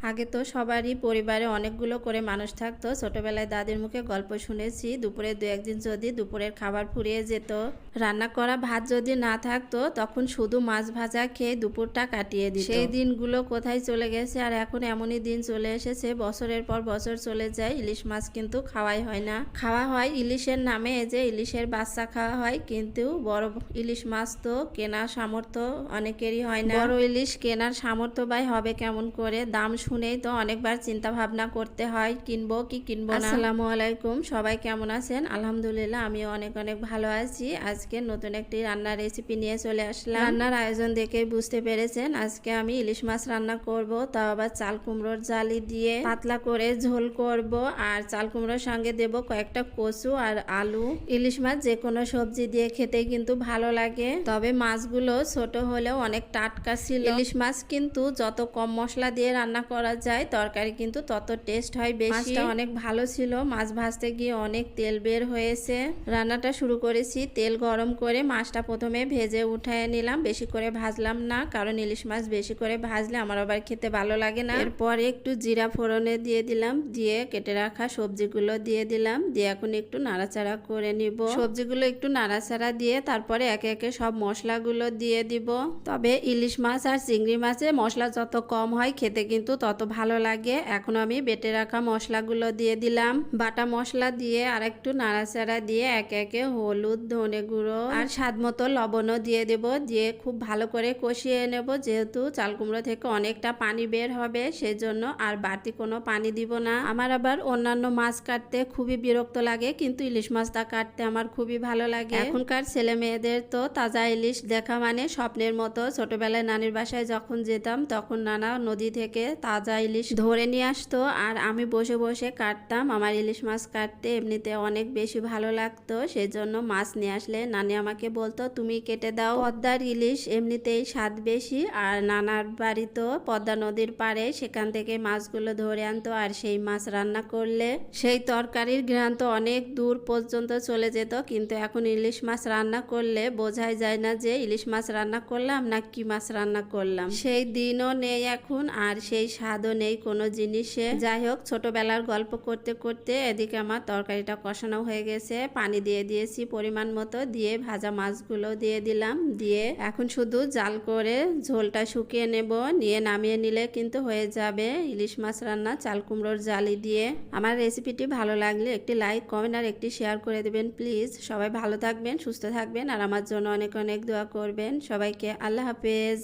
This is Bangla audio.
আগে তো সবারই পরিবারে অনেকগুলো করে মানুষ থাকতো। ছোটবেলায় দাদির মুখে গল্প শুনেছি, দুপুরে দু একদিন যদি দুপুরের খাবার ফুরিয়ে যেত, রান্না করা ভাত যদি না থাকতো, তখন শুধু মাছ ভাজা খেয়ে দুপুরটা কাটিয়ে দিত। সেই দিনগুলো কোথায় চলে গেছে, আর এখন এমনই দিন চলে এসেছে, বছরের পর বছর চলে যায়, ইলিশ মাছ কিন্তু খাওয়াই হয় না। খাওয়া হয় ইলিশের নামে, এই যে ইলিশের বাচ্চা খাওয়া হয়, কিন্তু বড় ইলিশ মাছ তো কেনার সামর্থ্য অনেকেরই হয় না। বড় ইলিশ কেনার সামর্থ্য বাই হবে কেমন করে, দাম শুনেই তো অনেকবার চিন্তা ভাবনা করতে হয় কিনবো কি কিনবো না। আসসালামু আলাইকুম, সবাই কেমন আছেন? আলহামদুলিল্লাহ আমিও অনেক অনেক ভালো আছি। আজকে নতুন একটি রান্নার রেসিপি নিয়ে চলে আসলাম। রান্নার আয়োজন দেখে বুঝতে পেরেছেন, আজকে আমি ইলিশ মাছ রান্না করব, তাও আবার চাল কুমড়োর জালি দিয়ে পাতলা করে ঝোল করব। আর চাল কুমড়োর সঙ্গে দেব কয়েকটা কচু আর আলু। ইলিশ মাছ যে কোনো সবজি দিয়ে খেতেই কিন্তু ভালো লাগে, তবে মাছগুলো ছোট হলেও অনেক টাটকা ছিল। ইলিশ মাছ কিন্তু যত কম মশলা দিয়ে রান্না করা যায় তরকারি কিন্তু তত টেস্ট হয় বেশি। মাছটা অনেক ভালো ছিল, মাছ ভাজতে গিয়ে অনেক তেল বের হয়েছে। রান্নাটা শুরু করেছি, তেল গরম করে মাছটা প্রথমে ভেজে উঠায় নিলাম, বেশি করে ভাজলাম না, কারণ ইলিশ মাছ বেশি করে ভাজলে আমার আবার খেতে ভালো লাগে না। এরপরে একটু জিরা ফোড়নে দিয়ে দিলাম, দিয়ে কেটে রাখা সবজিগুলো দিয়ে দিলাম, দিয়ে এখন একটু নাড়াচাড়া করে নিব। সবজিগুলো একটু নাড়াচাড়া দিয়ে তারপরে একে একে সব মশলাগুলো দিয়ে দিব। তবে ইলিশ মাছ আর চিংড়ি মাছে মশলা যত কম হয় খেতে কিন্তু তত ভালো লাগে। এখন আমি বেটে রাখা মশলাগুলো দিয়ে দিলাম, বাটা মশলা দিয়ে আর একটু নাড়াচাড়া দিয়ে একে একে হলুদ, ধনে গুঁড়ো আর স্বাদ মতো লবণও দিয়ে দেব, দিয়ে খুব ভালো করে কষিয়ে নেব। যেহেতু চাল কুমড়ো থেকে অনেকটা পানি বের হবে, সেজন্য আর বাড়তি কোনো পানি দিব না। আমার আবার অন্যান্য মাছ কাটতে খুবই বিরক্ত লাগে, কিন্তু ইলিশ মাছটা কাটতে আমার খুবই ভালো লাগে। এখনকার ছেলে মেয়েদের তো তাজা ইলিশ দেখা মানে স্বপ্নের মতো। ছোটবেলায় নানির বাসায় যখন যেতাম তখন নানা নদী থেকে তাজা ইলিশ ধরে নিয়ে আসতো, আর আমি বসে বসে কাটতাম। আমার ইলিশ মাছ কাটতে এমনিতে অনেক বেশি ভালো লাগতো, সেজন্য মাছ নিয়ে আসলে নানি আমাকে বলতো তুমি কেটে দাও। পদ্মার ইলিশ এমনিতেই স্বাদ বেশি, আর নানার বাড়ি তো পদ্মা নদীর পাড়ে, সেখান থেকে মাছগুলো ধরে আনতো, আর সেই মাছ রান্না করলে সেই তরকারির ঘ্রাণ তো অনেক দূর পর্যন্ত চলে যেত। কিন্তু এখন ইলিশ মাছ রান্না করলে বোঝাই যায় না যে ইলিশ মাছ রান্না করলাম না কি মাছ রান্না করলাম। সেই দিনও নেই এখন, আর সেই স্বাদও নেই কোনো জিনিসে। যাই হোক, ছোটবেলার গল্প করতে করতে এদিকে আমার তরকারিটা কষানো হয়ে গেছে, পানি দিয়ে দিয়েছি পরিমাণ মতো, দিয়ে ভাজা মাছগুলো দিয়ে দিলাম, দিয়ে এখন শুধু জাল করে ঝোলটা শুকিয়ে নেব, নিয়ে নামিয়ে নিলে কিন্তু হয়ে যাবে ইলিশ মাছ রান্না চাল কুমড়োর জালি দিয়ে। আমার রেসিপিটি ভালো লাগলে একটি লাইক, কমেন্ট আর একটি শেয়ার করে দেবেন প্লিজ। সবাই ভালো থাকবেন, সুস্থ থাকবেন, আর আমার জন্য অনেক অনেক দোয়া করবেন। সবাইকে আল্লাহ হাফেজ।